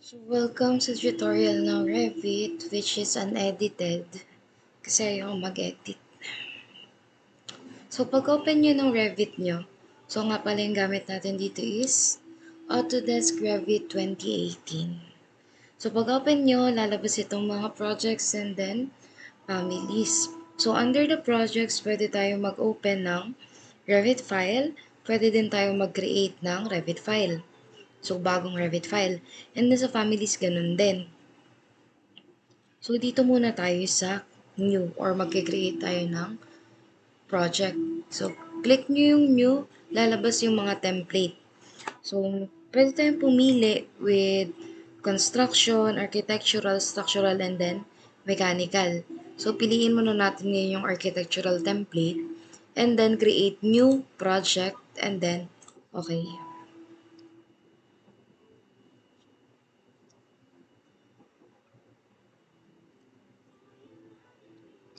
So welcome sa tutorial ng Revit, which is unedited kasi ayaw mag-edit. So pag open nyo ng Revit nyo, so nga pala yung gamit natin dito is Autodesk Revit 2018. So pag open nyo, lalabas itong mga projects and then families. So under the projects, pwede tayo mag-open ng Revit file, pwede din tayo mag-create ng Revit file. So, bagong Revit file. And then sa families, ganun din. So, dito muna tayo sa new or mag-create tayo ng project. So, click nyo yung new, lalabas yung mga template. So, pwede tayong pumili with construction, architectural, structural, and then mechanical. So, piliin muna natin ngayon yung architectural template and then create new project and then okay.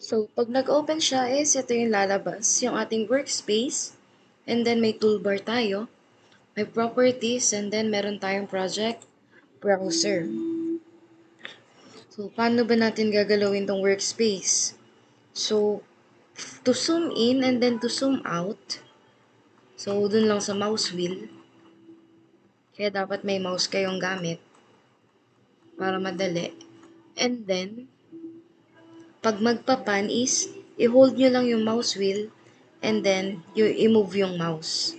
So, pag nag-open siya is ito yung lalabas, yung ating workspace. And then may toolbar tayo, may properties, and then meron tayong project browser. So, paano ba natin gagalawin tong workspace? So, to zoom in and then to zoom out, so dun lang sa mouse wheel, kaya dapat may mouse kayong gamit para madali. And then, pag magpapan is, i-hold nyo lang yung mouse wheel and then, i-move yung mouse.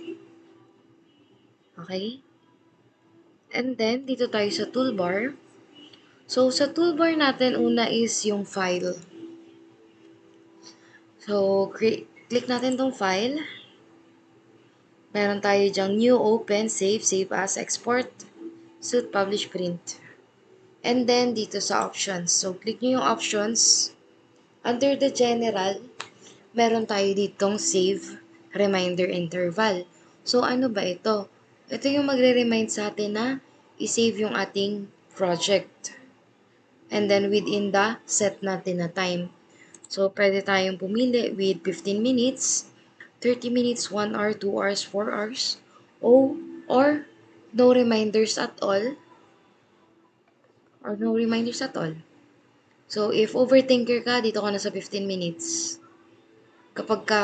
Okay? And then, dito tayo sa toolbar. So, sa toolbar natin, una is yung file. So, click natin tong file. Meron tayo dyang new, open, save, save as, export, suit, publish, print. And then, dito sa options. So, click nyo yung options. Under the general, meron tayo ditong save, reminder, interval. So, ano ba ito? Ito yung magre-remind sa atin na i-save yung ating project. And then, within the set natin na time. So, pwede tayong pumili with 15 minutes, 30 minutes, 1 hour, 2 hours, 4 hours, or no reminders at all, or no reminders at all. So, if overthinker ka, dito ka na sa 15 minutes. Kapag ka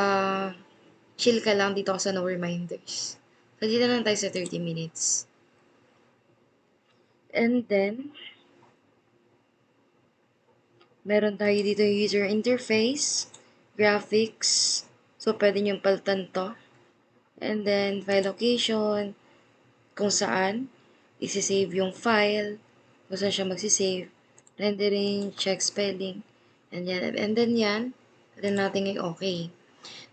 chill ka lang, dito ka sa no reminders. So, dito lang tayo sa 30 minutes. And then, meron tayo dito yung user interface, graphics. So, pwede nyo palitan to. And then, file location, kung saan isi-save yung file, kung saan siya magsisave, rendering, check spelling, and yan. And then yan, then natin ay okay.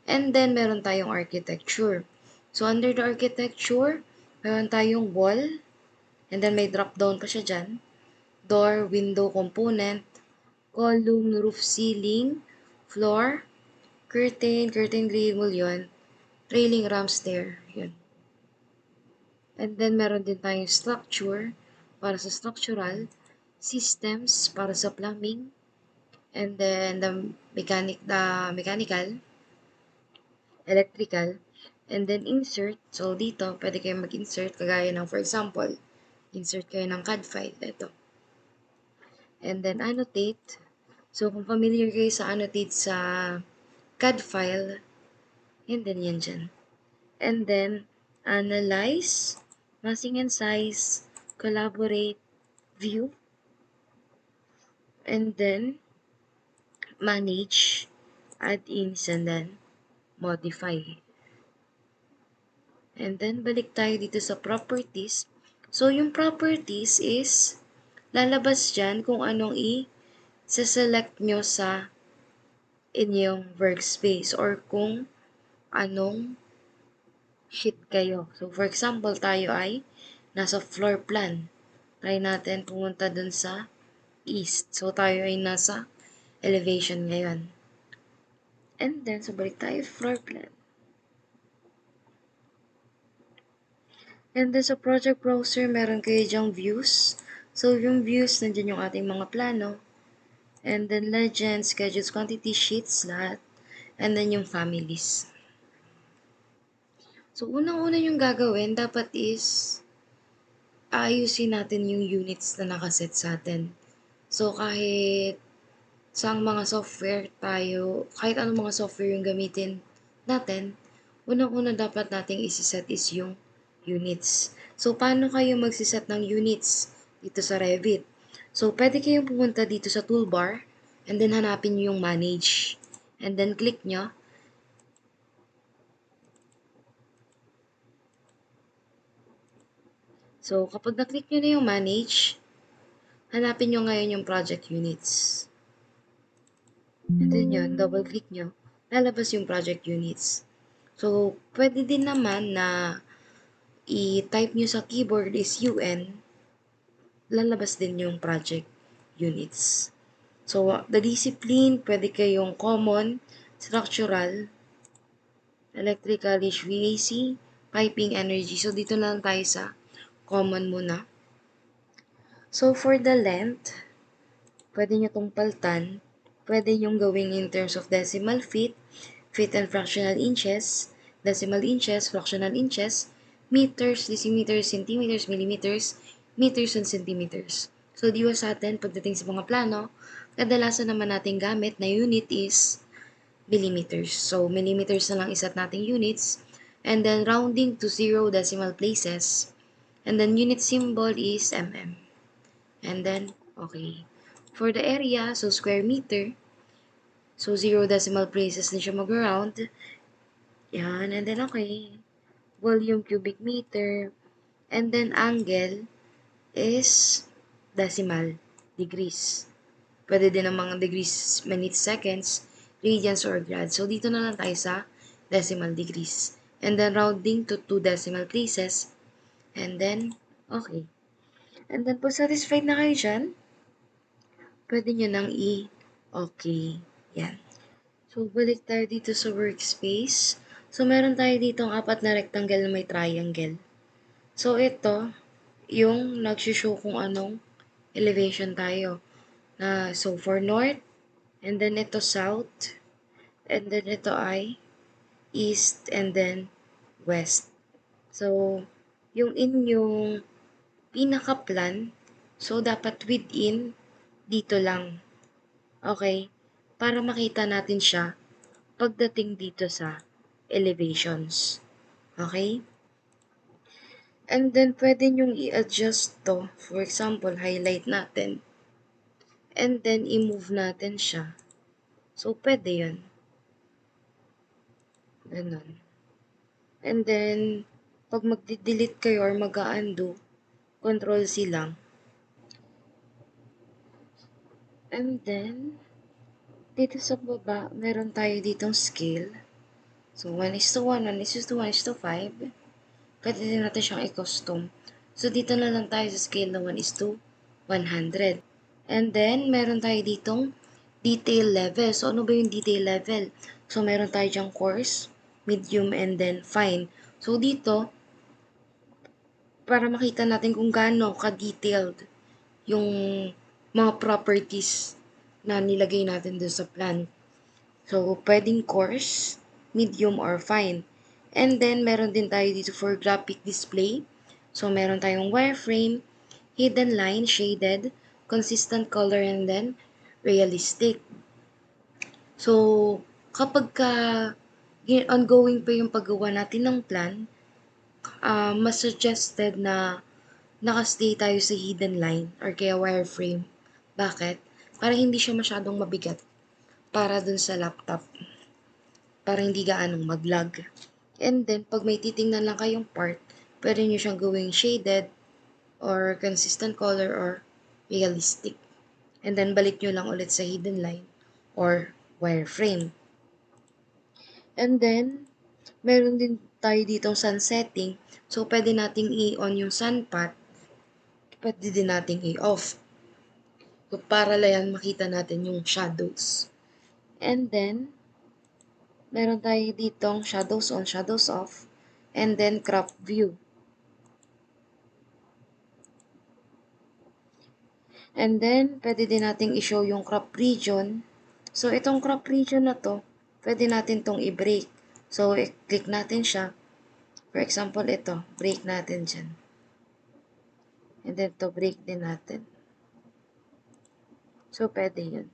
And then, meron tayong architecture. So, under the architecture, meron tayong wall, and then may drop down pa siya dyan. Door, window component, column, roof, ceiling, floor, curtain, curtain grill yun, railing, ramp, stair, yun. And then, meron din tayong structure para sa structural, systems para sa plumbing, and then the mechanical, electrical, and then insert. So, dito, pwede kayo mag-insert kagaya ng, for example, insert kayo ng CAD file. Ito. And then, annotate. So, kung familiar kayo sa annotate sa CAD file, and then yan dyan. And then, analyze, massing and size, collaborate, view, and then manage, add-ins, and then modify. And then, balik tayo dito sa properties. So, yung properties is, lalabas dyan kung anong i-select nyo sa inyong workspace or kung anong sheet kayo. So, for example, tayo ay nasa floor plan. Try natin pumunta dun sa east. So, tayo ay nasa elevation ngayon. And then, so balik tayo floor plan. And then sa project browser, meron kayo dyang views. So, yung views, nandiyan yung ating mga plano. And then legends, schedules, quantity sheets, lahat. And then yung families. So, unang-una yung gagawin, dapat is aayusin natin yung units na nakaset sa atin. So, kahit sa mga software tayo, kahit anong mga software yung gamitin natin, unang-una dapat nating isiset is yung units. So, paano kayo magsiset ng units dito sa Revit? So, pwede kayong pumunta dito sa toolbar, and then hanapin nyo yung manage. And then click nyo. So, kapag na-click nyo na yung manage, hanapin nyo ngayon yung project units. And then yun, double click nyo, lalabas yung project units. So, pwede din naman na i-type nyo sa keyboard is UN, lalabas din yung project units. So, the discipline, pwede kayong common, structural, electrical, HVAC, piping, energy. So, dito na lang tayo sa common muna. So, for the length, pwede nyo itong paltan. Pwede yung gawing in terms of decimal feet, feet and fractional inches, decimal inches, fractional inches, meters, decimeters, centimeters, millimeters, meters, and centimeters. So, di ba sa atin, pagdating sa mga plano, kadalasan naman natin gamit na unit is millimeters. So, millimeters na lang isat nating units. And then, rounding to 0 decimal places. And then, unit symbol is mm. And then, okay. For the area, so square meter. So, 0 decimal places din siya mag-round. Yan, and then okay. Volume cubic meter. And then angle is decimal degrees. Pwede din ang mga degrees, minutes, seconds, radians, or grad. So, dito na lang tayo sa decimal degrees. And then rounding to 2 decimal places. And then, okay. And then, pag satisfied na kayo dyan, pwede nyo nang okay. Yan. So, balik tayo dito sa workspace. So, meron tayo dito ang 4 na rectangle na may triangle. So, ito, yung nag-show kung anong elevation tayo. So, for north, and then ito south, and then ito ay east, and then west. So, yung inyong pinaka-plan, so, dapat within dito lang. Okay? Para makita natin siya pagdating dito sa elevations. Okay? And then, pwede nyong i-adjust to. For example, highlight natin. And then, i-move natin siya. So, pwede yun. Ganun. And then, pag mag-delete kayo or mag-undo, Control-C lang. And then, dito sa baba, meron tayo ditong scale. So, 1:1, 1:2, 1:5. Pwede din natin siyang i-custom. So, dito na lang tayo sa scale na 1:100. And then, meron tayo ditong detail level. So, ano ba yung detail level? So, meron tayo dyang coarse, medium, and then fine. So, dito, para makita natin kung gaano ka-detailed yung mga properties na nilagay natin doon sa plan. So, pwedeng coarse, medium, or fine. And then, meron din tayo dito for graphic display. So, meron tayong wireframe, hidden line, shaded, consistent color, and then realistic. So, kapag ongoing pa yung paggawa natin ng plan, mas suggested na nakastay tayo sa hidden line or kaya wireframe. Bakit? Para hindi siya masyadong mabigat para dun sa laptop. Para hindi gaanong mag-lag. And then, pag may titingnan lang kayong part, pwede nyo siyang gawing shaded or consistent color or realistic. And then, balik nyo lang ulit sa hidden line or wireframe. And then, meron din tayo ditong sun setting. So, pwede nating i-on yung sun path. Pwede din nating i-off. So, para lang makita natin yung shadows. And then, meron tayo ditong shadows on, shadows off, and then crop view. And then, pwede din nating i-show yung crop region. So, itong crop region na to, pwede natin tong i-break. So, i-click natin siya. For example, ito, break natin dyan. And then to break din natin. So, pwede yun.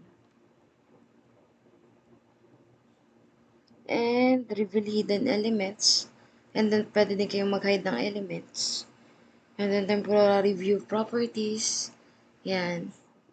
And reveal hidden elements. And then, pwede din kayong mag-hide ng elements. And then, temporary view properties. Yan.